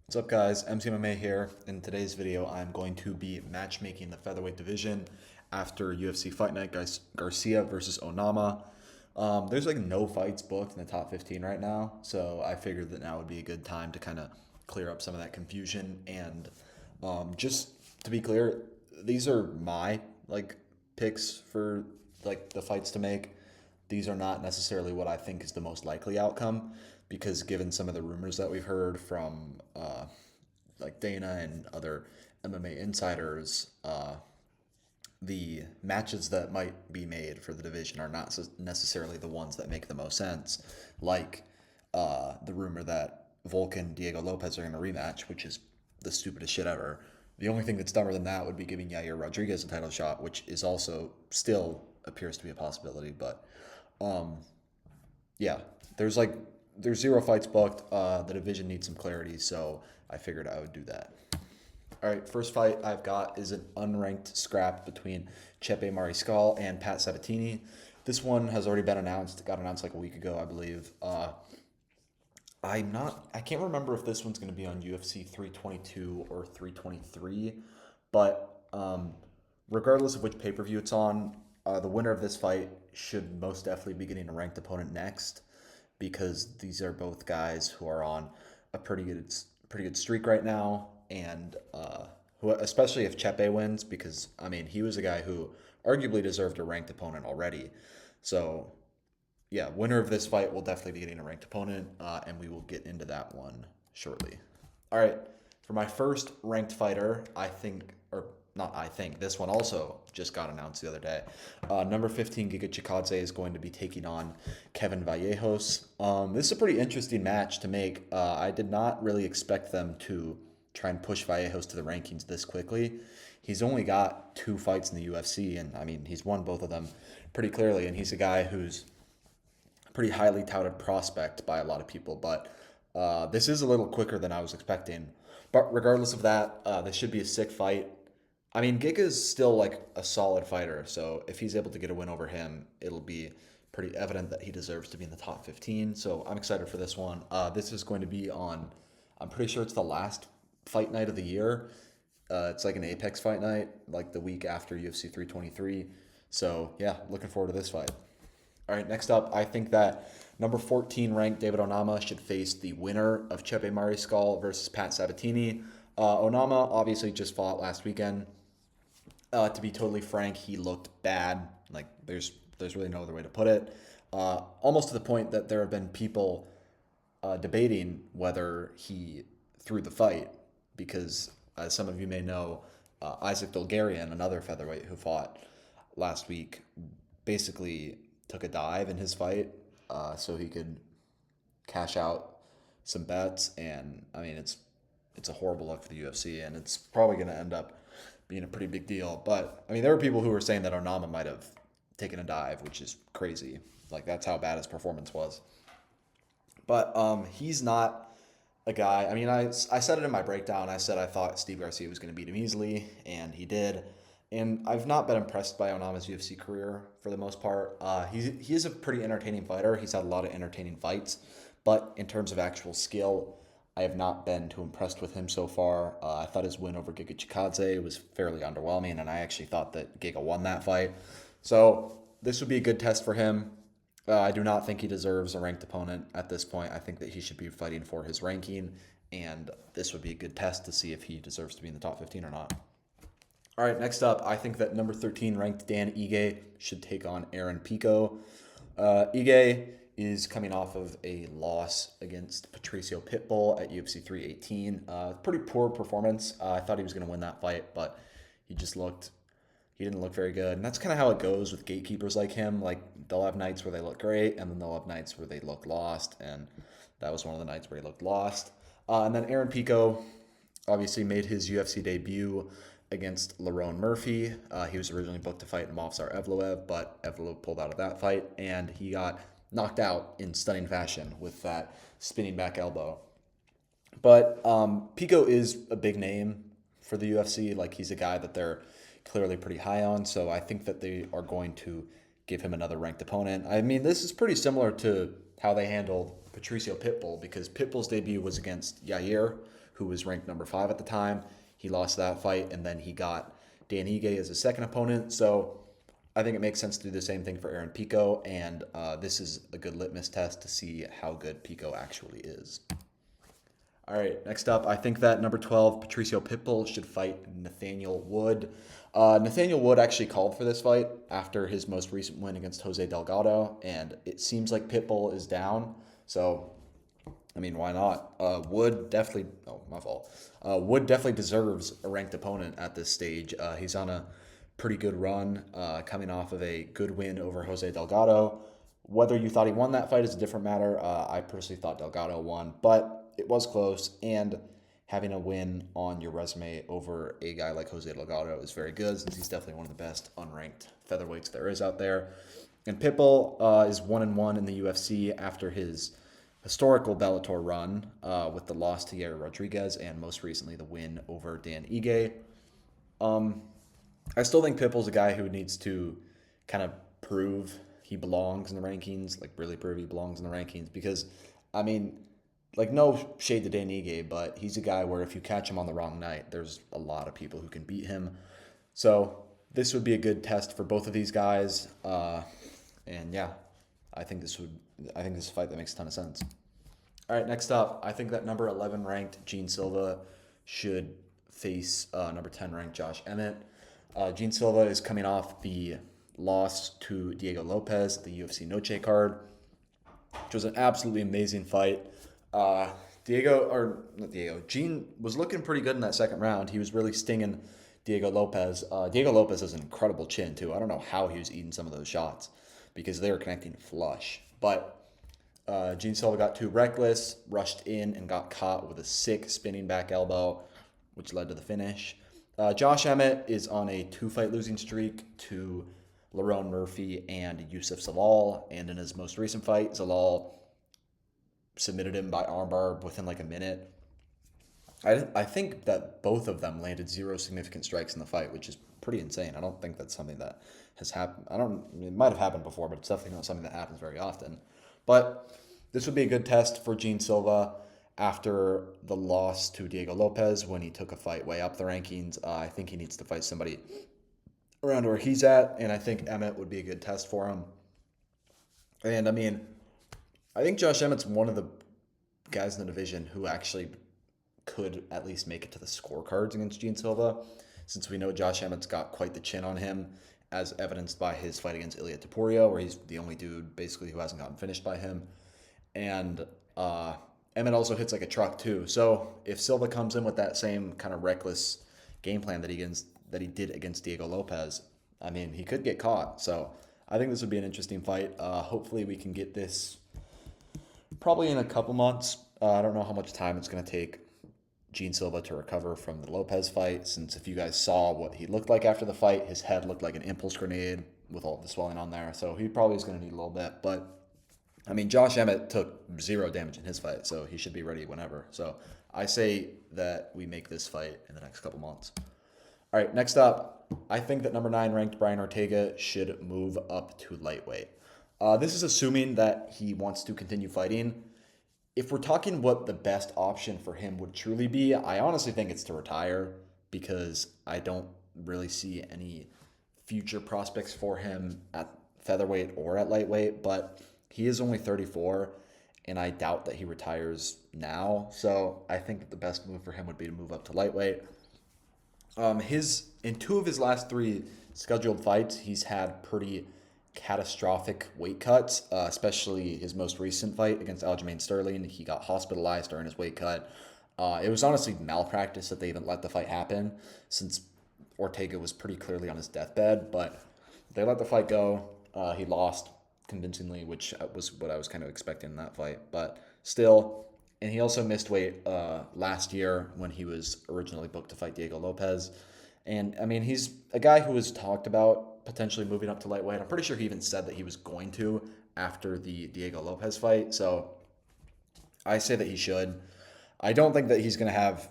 What's up, guys? MCMMA here. In today's video, I'm going to be matchmaking the featherweight division after UFC Fight Night Garcia versus Onama. There's like no fights booked in the top 15 right now, so I figured that now would be a good time to kind of clear up some of that confusion. And just to be clear, these are my picks for the fights to make. These are not necessarily what I think is the most likely outcome because given some of the rumors that we've heard from Dana and other MMA insiders, the matches that might be made for the division are not necessarily the ones that make the most sense, like the rumor that Volkan Diego Lopez are going to rematch, which is the stupidest shit ever. The only thing that's dumber than that would be giving Yair Rodriguez a title shot, which is also still appears to be a possibility. But yeah, there's zero fights booked. The division needs some clarity, so I figured I would do that. All right, first fight I've got is an unranked scrap between Chepe Mariscal and Pat Sabatini. This one has already been announced. It got announced like a week ago, I believe. I can't remember if this one's going to be on UFC 322 or 323, but regardless of which pay-per-view it's on, the winner of this fight should most definitely be getting a ranked opponent next because these are both guys who are on a pretty good streak right now, and who, especially if Chepe wins, because I mean he was a guy who arguably deserved a ranked opponent already. So yeah, winner of this fight will definitely be getting a ranked opponent, and we will get into that one shortly. All right, for my first ranked fighter, this one also just got announced the other day. Number 15, Giga Chikadze is going to be taking on Kevin Vallejos. This is a pretty interesting match to make. I did not really expect them to try and push Vallejos to the rankings this quickly. He's only got 2 fights in the UFC, and I mean, he's won both of them pretty clearly, and he's a guy who's a pretty highly touted prospect by a lot of people, but this is a little quicker than I was expecting. But regardless of that, this should be a sick fight. I mean, Giga's still like a solid fighter, so if he's able to get a win over him, it'll be pretty evident that he deserves to be in the top 15. So I'm excited for this one. This is going to be on, I'm pretty sure it's the last fight night of the year. It's like an Apex fight night, like the week after UFC 323. So yeah, looking forward to this fight. All right, next up, I think that number 14 ranked David Onama should face the winner of Chepe Mariscal versus Pat Sabatini. Onama obviously just fought last weekend. To be totally frank, he looked bad. Like there's really no other way to put it. Almost to the point that there have been people debating whether he threw the fight because, as some of you may know, Isaac Dulgarian, another featherweight who fought last week, basically took a dive in his fight so he could cash out some bets. And I mean, it's a horrible look for the UFC, and it's probably going to end up being a pretty big deal. But I mean, there were people who were saying that Onama might have taken a dive, which is crazy. Like that's how bad his performance was. But he's not a guy. I mean, I said it in my breakdown. I said I thought Steve Garcia was going to beat him easily, and he did. And I've not been impressed by Onama's UFC career for the most part. He is a pretty entertaining fighter. He's had a lot of entertaining fights, but in terms of actual skill, I have not been too impressed with him so far. I thought his win over Giga Chikadze was fairly underwhelming, and I actually thought that Giga won that fight. So this would be a good test for him. I do not think he deserves a ranked opponent at this point. I think that he should be fighting for his ranking, and this would be a good test to see if he deserves to be in the top 15 or not. All right, next up, I think that number 13 ranked Dan Ige should take on Aaron Pico. Ige is coming off of a loss against Patricio Pitbull at UFC 318. Pretty poor performance. I thought he was going to win that fight, but he didn't look very good. And that's kind of how it goes with gatekeepers like him. Like they'll have nights where they look great, and then they'll have nights where they look lost. And that was one of the nights where he looked lost. And then Aaron Pico obviously made his UFC debut against Lerone Murphy. He was originally booked to fight Movsar Evloev, but Evloev pulled out of that fight, and he got knocked out in stunning fashion with that spinning back elbow. But Pico is a big name for the UFC. Like he's a guy that they're clearly pretty high on, so I think that they are going to give him another ranked opponent. I mean, this is pretty similar to how they handled Patricio Pitbull because Pitbull's debut was against Yair, who was ranked number 5 at the time. He lost that fight, and then he got Dan Ige as his second opponent. So I think it makes sense to do the same thing for Aaron Pico, and this is a good litmus test to see how good Pico actually is. All right, next up, I think that number 12, Patricio Pitbull, should fight Nathaniel Wood. Nathaniel Wood actually called for this fight after his most recent win against Jose Delgado, and it seems like Pitbull is down. So, I mean, why not? Wood definitely deserves a ranked opponent at this stage. He's on a pretty good run, coming off of a good win over Jose Delgado. Whether you thought he won that fight is a different matter. I personally thought Delgado won, but it was close, and having a win on your resume over a guy like Jose Delgado is very good, since he's definitely one of the best unranked featherweights there is out there. And Pitbull is 1-1 in the UFC after his historical Bellator run with the loss to Yair Rodriguez and most recently the win over Dan Ige. I still think Pitbull's a guy who needs to kind of prove he belongs in the rankings, like really prove he belongs in the rankings, because, I mean, like, no shade to Dan Ige, but he's a guy where if you catch him on the wrong night, there's a lot of people who can beat him. So this would be a good test for both of these guys. And yeah, I think this is a fight that makes a ton of sense. All right, next up, I think that number 11 ranked Gene Silva should face number 10 ranked Josh Emmett. Gene Silva is coming off the loss to Diego Lopez at the UFC Noche card, which was an absolutely amazing fight. Gene was looking pretty good in that second round. He was really stinging Diego Lopez. Diego Lopez has an incredible chin, too. I don't know how he was eating some of those shots because they were connecting flush. But Gene Silva got too reckless, rushed in, and got caught with a sick spinning back elbow, which led to the finish. Josh Emmett is on a 2-fight losing streak to Lerone Murphy and Yusuf Zalal. And in his most recent fight, Zalal submitted him by armbar within like a minute. I think that both of them landed 0 significant strikes in the fight, which is pretty insane. I don't think that's something that has happened. It might have happened before, but it's definitely not something that happens very often. But this would be a good test for Gene Silva after the loss to Diego Lopez when he took a fight way up the rankings. I think he needs to fight somebody around where he's at, and I think Emmett would be a good test for him. And I mean, I think Josh Emmett's one of the guys in the division who actually could at least make it to the scorecards against Gene Silva, since we know Josh Emmett's got quite the chin on him, as evidenced by his fight against Ilia Topuria, where he's the only dude basically who hasn't gotten finished by him. And Emmett also hits like a truck too. So if Silva comes in with that same kind of reckless game plan that he did against Diego Lopez, I mean, he could get caught. So I think this would be an interesting fight. Hopefully we can get this probably in a couple months. I don't know how much time it's going to take Gene Silva to recover from the Lopez fight, since if you guys saw what he looked like after the fight, his head looked like an impulse grenade with all the swelling on there. So he probably is going to need a little bit. But, I mean, Josh Emmett took 0 damage in his fight, so he should be ready whenever. So I say that we make this fight in the next couple months. All right, next up, I think that number 9 ranked Brian Ortega should move up to lightweight. This is assuming that he wants to continue fighting. If we're talking what the best option for him would truly be, I honestly think it's to retire, because I don't really see any future prospects for him at featherweight or at lightweight, but he is only 34, and I doubt that he retires now. So I think that the best move for him would be to move up to lightweight. In 2 of his last 3 scheduled fights, he's had pretty catastrophic weight cuts, especially his most recent fight against Aljamain Sterling. He got hospitalized during his weight cut. It was honestly malpractice that they even let the fight happen, since Ortega was pretty clearly on his deathbed, but they let the fight go. He lost convincingly, which was what I was kind of expecting in that fight, but still. And he also missed weight last year when he was originally booked to fight Diego Lopez. And, I mean, he's a guy who was talked about potentially moving up to lightweight. I'm pretty sure he even said that he was going to after the Diego Lopez fight. So I say that he should. I don't think that he's going to have,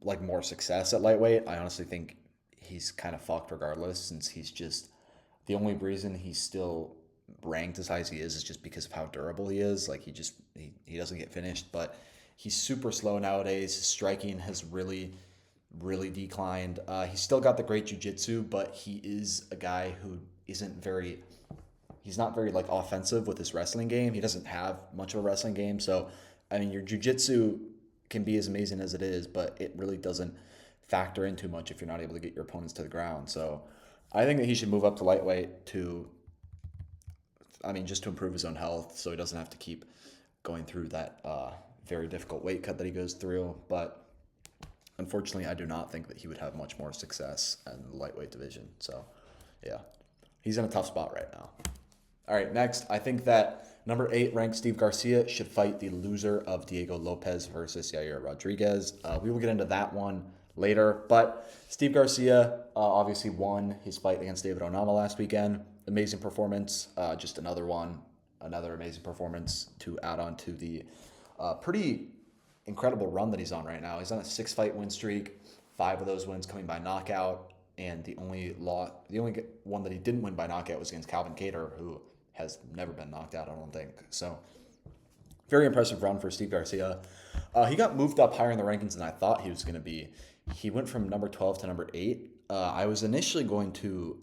like, more success at lightweight. I honestly think he's kind of fucked regardless, since he's just – the only reason he's still ranked as high as he is just because of how durable he is. Like, he doesn't get finished. But He's super slow nowadays. His striking has really, really declined. He's still got the great jiu-jitsu, but he is a guy who isn't very he's not very like offensive with his wrestling game. He doesn't have much of a wrestling game. So, I mean, your jiu-jitsu can be as amazing as it is, but it really doesn't factor in too much if you're not able to get your opponents to the ground. So, I think that he should move up to lightweight just to improve his own health so he doesn't have to keep going through that very difficult weight cut that he goes through. But unfortunately, I do not think that he would have much more success in the lightweight division. So, yeah, he's in a tough spot right now. All right, next, I think that number 8 ranked Steve Garcia should fight the loser of Diego Lopez versus Yair Rodriguez. We will get into that one later, but Steve Garcia obviously won his fight against David Onama last weekend. Amazing performance, just another amazing performance to add on to the pretty incredible run that he's on right now. He's on a 6-fight win streak, 5 of those wins coming by knockout, and the only one that he didn't win by knockout was against Calvin Kattar, who has never been knocked out, I don't think. So, very impressive run for Steve Garcia. He got moved up higher in the rankings than I thought he was going to be. He went from number 12 to number 8. I was initially going to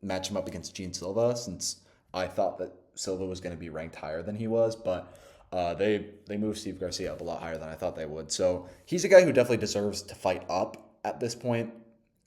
match him up against Gene Silva, since I thought that Silva was going to be ranked higher than he was, but they moved Steve Garcia up a lot higher than I thought they would. So he's a guy who definitely deserves to fight up at this point.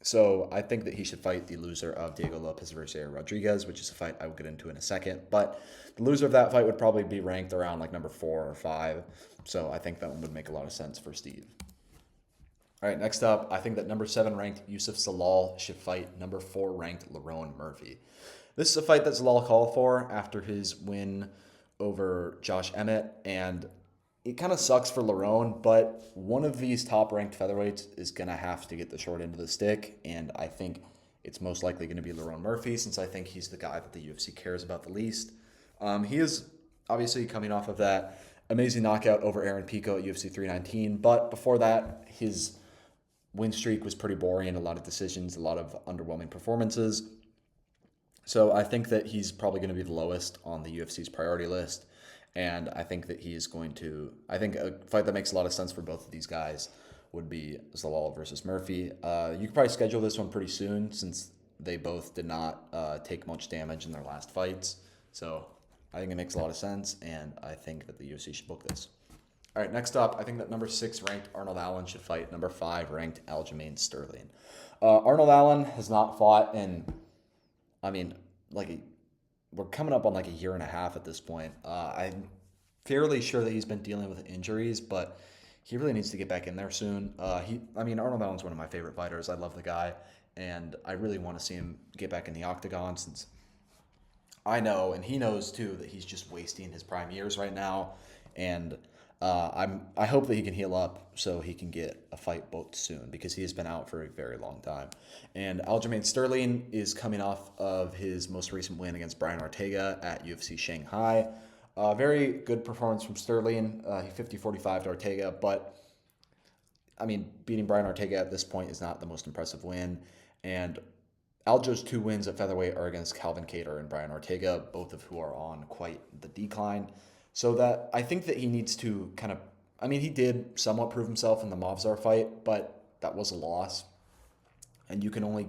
So I think that he should fight the loser of Diego Lopez versus Yair Rodriguez, which is a fight I will get into in a second. But the loser of that fight would probably be ranked around like number 4 or 5. So I think that one would make a lot of sense for Steve. All right, next up, I think that number 7 ranked Yusuf Salal should fight number 4 ranked Lerone Murphy. This is a fight that Salal called for after his win over Josh Emmett, and it kind of sucks for Lerone, but one of these top-ranked featherweights is going to have to get the short end of the stick, and I think it's most likely going to be Lerone Murphy, since I think he's the guy that the UFC cares about the least. He is obviously coming off of that amazing knockout over Aaron Pico at UFC 319, but before that, his win streak was pretty boring, a lot of decisions, a lot of underwhelming performances. So I think that he's probably going to be the lowest on the UFC's priority list. And I think that I think a fight that makes a lot of sense for both of these guys would be Zalal versus Murphy. You could probably schedule this one pretty soon, since they both did not take much damage in their last fights. So I think it makes a lot of sense, and I think that the UFC should book this. All right, next up, I think that number 6 ranked Arnold Allen should fight number 5 ranked Aljamain Sterling. Arnold Allen has not fought in, we're coming up on like a year and a half at this point. I'm fairly sure that he's been dealing with injuries, but he really needs to get back in there soon. Arnold Allen's one of my favorite fighters. I love the guy, and I really want to see him get back in the octagon, since I know, and he knows too, that he's just wasting his prime years right now. And I hope that he can heal up so he can get a fight booked soon, because he has been out for a very long time. And Aljamain Sterling is coming off of his most recent win against Brian Ortega at UFC Shanghai. Very good performance from Sterling. He 50-45 to Ortega, but beating Brian Ortega at this point is not the most impressive win. And Aljo's 2 wins at featherweight are against Calvin Kattar and Brian Ortega, both of who are on quite the decline. So that I think that he needs to he did somewhat prove himself in the Movsar fight, but that was a loss. And you can only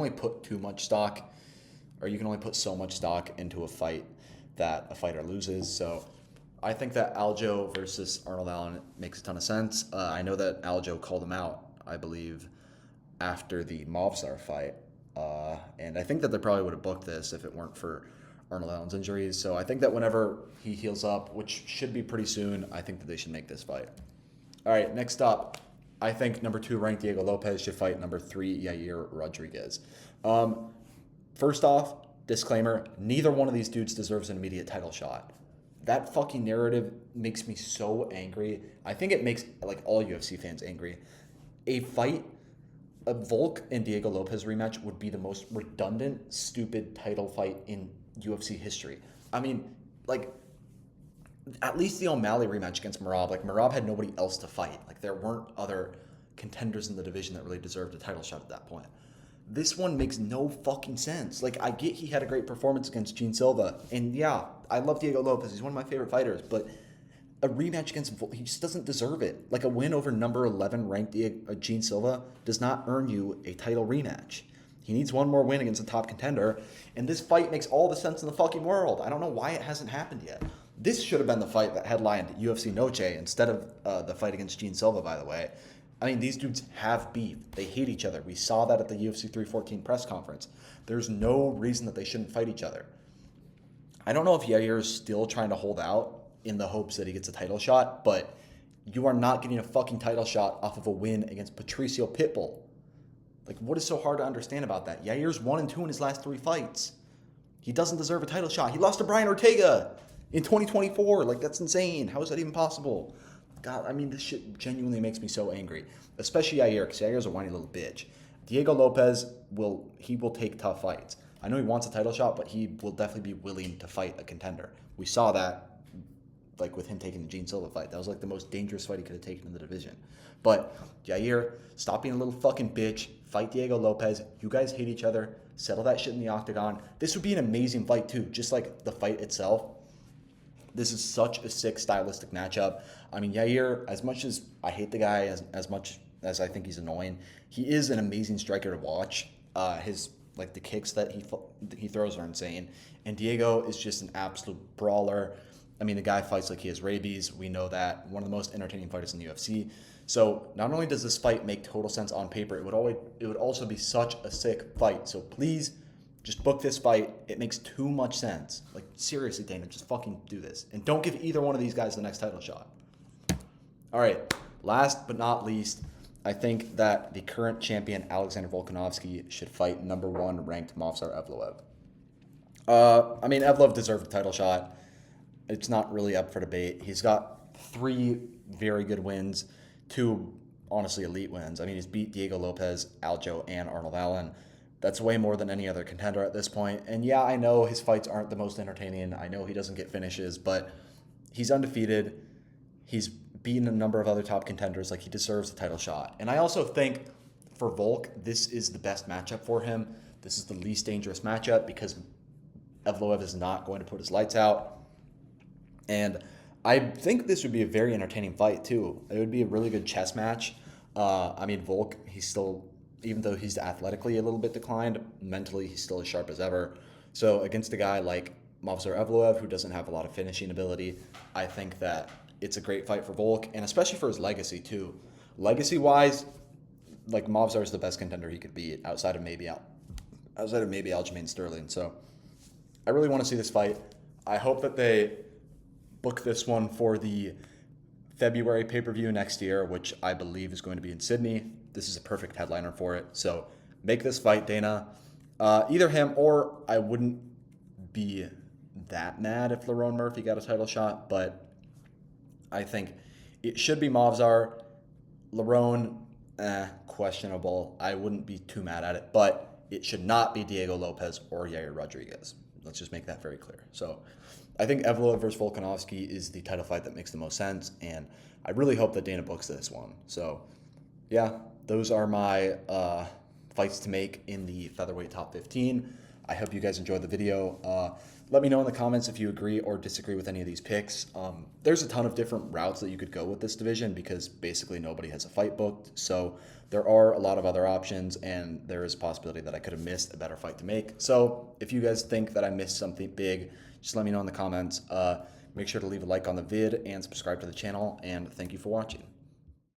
put too much stock, or you can only put so much stock into a fight that a fighter loses. So I think that Aljo versus Arnold Allen makes a ton of sense. I know that Aljo called him out, I believe, after the Movsar fight. And I think that they probably would have booked this if it weren't for Arnold Allen's injuries. So I think that whenever he heals up, which should be pretty soon, I think that they should make this fight. All right, next up, I think number 2 ranked Diego Lopez should fight number 3 Yair Rodriguez. First off, disclaimer, neither one of these dudes deserves an immediate title shot. That fucking narrative makes me so angry. I think it makes all UFC fans angry. A Volk and Diego Lopez rematch would be the most redundant, stupid title fight in UFC history. At least the O'Malley rematch against Merab. Merab had nobody else to fight. There weren't other contenders in the division that really deserved a title shot at that point. This one makes no fucking sense. I get he had a great performance against Gene Silva. And yeah, I love Diego Lopez. He's one of my favorite fighters. But a rematch against Volk. He just doesn't deserve it. Like a win over number 11 ranked Gene Silva does not earn you a title rematch. He needs one more win against a top contender, and this fight makes all the sense in the fucking world. I don't know why it hasn't happened yet. This should have been the fight that headlined UFC Noche instead of the fight against Gene Silva, by the way. I mean, these dudes have beef. They hate each other. We saw that at the UFC 314 press conference. There's no reason that they shouldn't fight each other. I don't know if Yair is still trying to hold out in the hopes that he gets a title shot, but you are not getting a fucking title shot off of a win against Patricio Pitbull. Like, what is so hard to understand about that? Yair's 1-2 in his last 3 fights. He doesn't deserve a title shot. He lost to Brian Ortega in 2024. Like, that's insane. How is that even possible? God, I mean, this shit genuinely makes me so angry. Especially Yair, because Yair's a whiny little bitch. Diego Lopez will take tough fights. I know he wants a title shot, but he will definitely be willing to fight a contender. We saw that, like, with him taking the Gene Silva fight. That was, like, the most dangerous fight he could have taken in the division. But, Yair, stop being a little fucking bitch. Fight Diego Lopez. You guys hate each other. Settle that shit in the octagon. This would be an amazing fight, too, just like the fight itself. This is such a sick stylistic matchup. I mean, Yair, as much as I hate the guy, as much as I think he's annoying, he is an amazing striker to watch. The kicks that he throws are insane. And Diego is just an absolute brawler. I mean, the guy fights like he has rabies. We know that. One of the most entertaining fighters in the UFC. So not only does this fight make total sense on paper, it would also be such a sick fight. So please, just book this fight. It makes too much sense. Like, seriously, Dana, just fucking do this. And don't give either one of these guys the next title shot. All right, last but not least, I think that the current champion, Alexander Volkanovski, should fight number 1 ranked Movsar Evloev. I mean, Evloev deserved a title shot. It's not really up for debate. He's got 3 very good wins, 2 honestly elite wins. I mean, he's beat Diego Lopez, Aljo, and Arnold Allen. That's way more than any other contender at this point. And yeah, I know his fights aren't the most entertaining. I know he doesn't get finishes, but he's undefeated. He's beaten a number of other top contenders. Like, he deserves a title shot. And I also think for Volk, this is the best matchup for him. This is the least dangerous matchup because Evloev is not going to put his lights out. And I think this would be a very entertaining fight, too. It would be a really good chess match. I mean, Volk, he's still, even though he's athletically a little bit declined, mentally he's still as sharp as ever. So against a guy like Movsar Evloev, who doesn't have a lot of finishing ability, I think that it's a great fight for Volk, and especially for his legacy, too. Legacy-wise, like, Movsar is the best contender he could beat outside of maybe Aljamain Sterling. So I really want to see this fight. I hope that they book this one for the February pay-per-view next year, which I believe is going to be in Sydney. This is a perfect headliner for it. So make this fight, Dana. Either him or I wouldn't be that mad if Lerone Murphy got a title shot, but I think it should be Movsar. Lerone, questionable. I wouldn't be too mad at it, but it should not be Diego Lopez or Yair Rodriguez. Let's just make that very clear. So I think Evloev versus Volkanovski is the title fight that makes the most sense, and I really hope that Dana books this one. So, yeah, those are my fights to make in the featherweight top 15. I hope you guys enjoyed the video. Let me know in the comments if you agree or disagree with any of these picks. There's a ton of different routes that you could go with this division because basically nobody has a fight booked. So there are a lot of other options, and there is a possibility that I could have missed a better fight to make. So if you guys think that I missed something big, just let me know in the comments. Make sure to leave a like on the vid and subscribe to the channel, and thank you for watching.